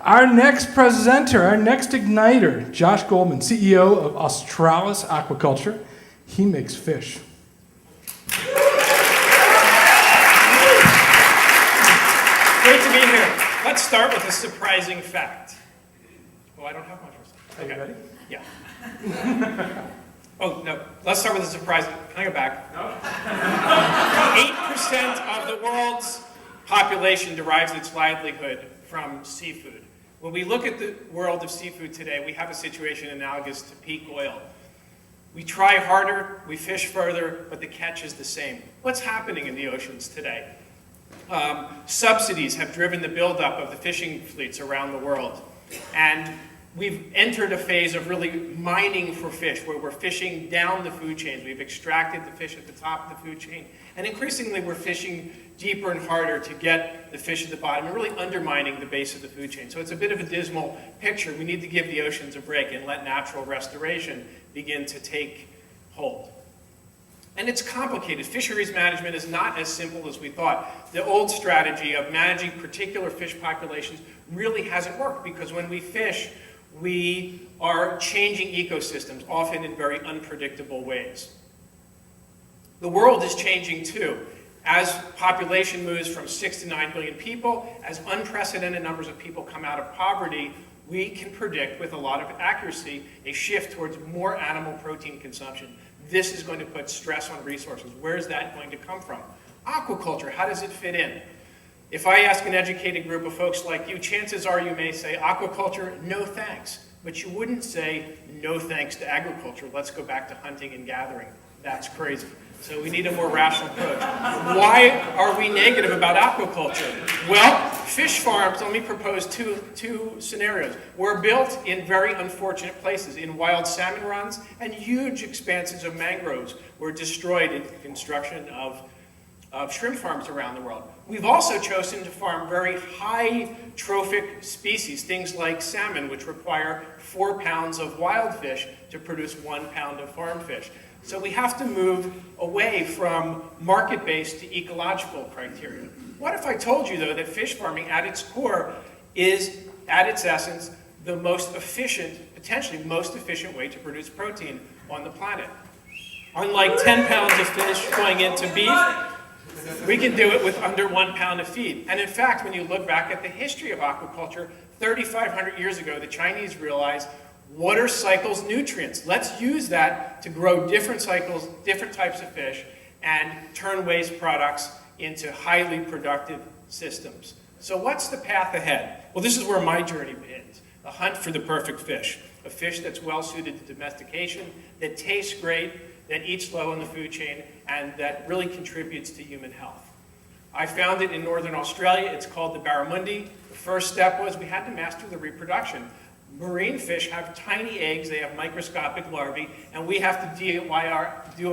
Our next presenter, our next igniter, Josh Goldman, CEO of Australis Aquaculture. He makes fish. Great to be here. Let's start with a surprising fact. Oh, I don't have much. Okay. Are you ready? Yeah. Oh, no. Let's start with a surprise. Can I go back? No. 8% of the world's population derives its livelihood from seafood. When we look at the world of seafood today, we have a situation analogous to peak oil. We try harder, we fish further, but the catch is the same. What's happening in the oceans today? Subsidies have driven the buildup of the fishing fleets around the world. And we've entered a phase of really mining for fish, where we're fishing down the food chains. We've extracted the fish at the top of the food chain. And increasingly, we're fishing deeper and harder to get the fish at the bottom and really undermining the base of the food chain. So it's a bit of a dismal picture. We need to give the oceans a break and let natural restoration begin to take hold. And it's complicated. Fisheries management is not as simple as we thought. The old strategy of managing particular fish populations really hasn't worked, because when we fish, we are changing ecosystems, often in very unpredictable ways. The world is changing too. As population moves from 6 to 9 billion people, as unprecedented numbers of people come out of poverty, we can predict with a lot of accuracy a shift towards more animal protein consumption. This is going to put stress on resources. Where is that going to come from? Aquaculture, how does it fit in? If I ask an educated group of folks like you, chances are you may say, aquaculture, no thanks. But you wouldn't say, no thanks to agriculture, let's go back to hunting and gathering. That's crazy. So we need a more rational approach. Why are we negative about aquaculture? Well, fish farms, let me propose two scenarios, were built in very unfortunate places. In wild salmon runs, and huge expanses of mangroves were destroyed in the construction of shrimp farms around the world. We've also chosen to farm very high trophic species, things like salmon, which require 4 pounds of wild fish to produce 1 pound of farm fish. So we have to move away from market-based to ecological criteria. What if I told you, though, that fish farming at its core is, at its essence, the most efficient, potentially most efficient way to produce protein on the planet? Unlike 10 pounds of fish going into beef, we can do it with under 1 pound of feed. And in fact, when you look back at the history of aquaculture, 3,500 years ago, the Chinese realized water cycles nutrients. Let's use that to grow different cycles, different types of fish, and turn waste products into highly productive systems. So what's the path ahead? Well, this is where my journey begins. The hunt for the perfect fish. A fish that's well suited to domestication, that tastes great, that eats low in the food chain, and that really contributes to human health. I found it in northern Australia. It's called the barramundi. The first step was we had to master the reproduction. Marine fish have tiny eggs, they have microscopic larvae, and we have to do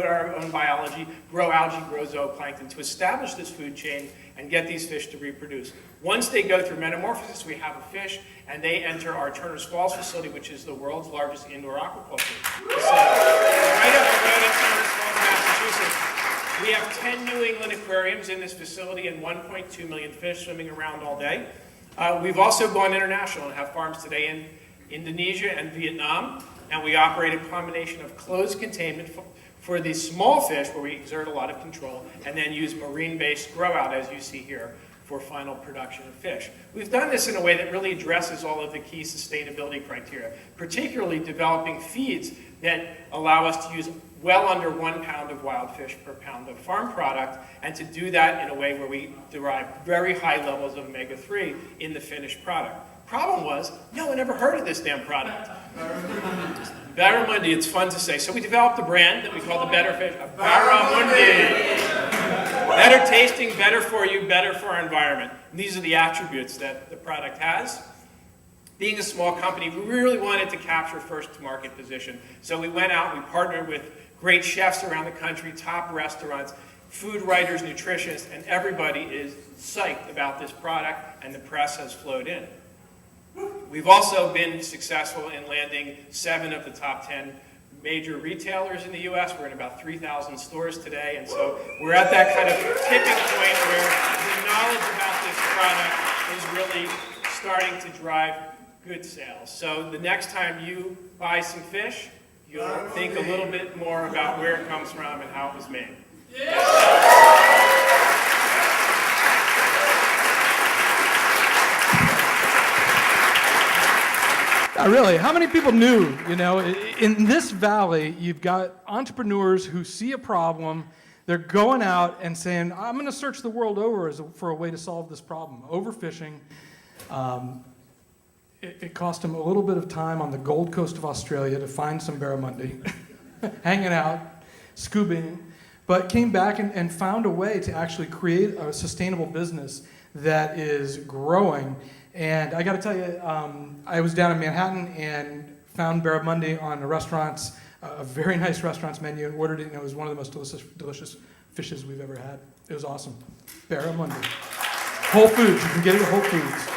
our own biology, grow algae, grow zooplankton to establish this food chain and get these fish to reproduce. Once they go through metamorphosis, we have a fish, and they enter our Turner's Falls facility, which is the world's largest indoor aquaculture facility. Right up the road in Turner's Falls, Massachusetts. We have 10 New England aquariums in this facility and 1.2 million fish swimming around all day. We've also gone international and have farms today in Indonesia and Vietnam, and we operate a combination of closed containment for the small fish, where we exert a lot of control, and then use marine-based grow-out, as you see here, for final production of fish. We've done this in a way that really addresses all of the key sustainability criteria, particularly developing feeds that allow us to use well under 1 pound of wild fish per pound of farm product, and to do that in a way where we derive very high levels of omega-3 in the finished product. Problem was, no one ever heard of this damn product. Barramundi, it's fun to say. So we developed a brand that we call the Better Fish, Barramundi. Better tasting, better for you, better for our environment. And these are the attributes that the product has. Being a small company, we really wanted to capture first market position. So we went out, we partnered with great chefs around the country, top restaurants, food writers, nutritionists, and everybody is psyched about this product, and the press has flowed in. We've also been successful in landing 7 of the top 10 major retailers in the US. We're in about 3,000 stores today, and so we're at that kind of tipping point where the knowledge about this product is really starting to drive good sales. So the next time you buy some fish, you'll think a little bit more about where it comes from and how it was made. Really, how many people knew, in this valley, you've got entrepreneurs who see a problem, they're going out and saying, I'm going to search the world over for a way to solve this problem. Overfishing. It cost them a little bit of time on the Gold Coast of Australia to find some barramundi, hanging out, scubaing, but came back and found a way to actually create a sustainable business that is growing. And I got to tell you, I was down in Manhattan and found barramundi on a very nice restaurant's menu, and ordered it, and it was one of the most delicious fishes we've ever had. It was awesome. Barramundi. Whole Foods. You can get it at Whole Foods.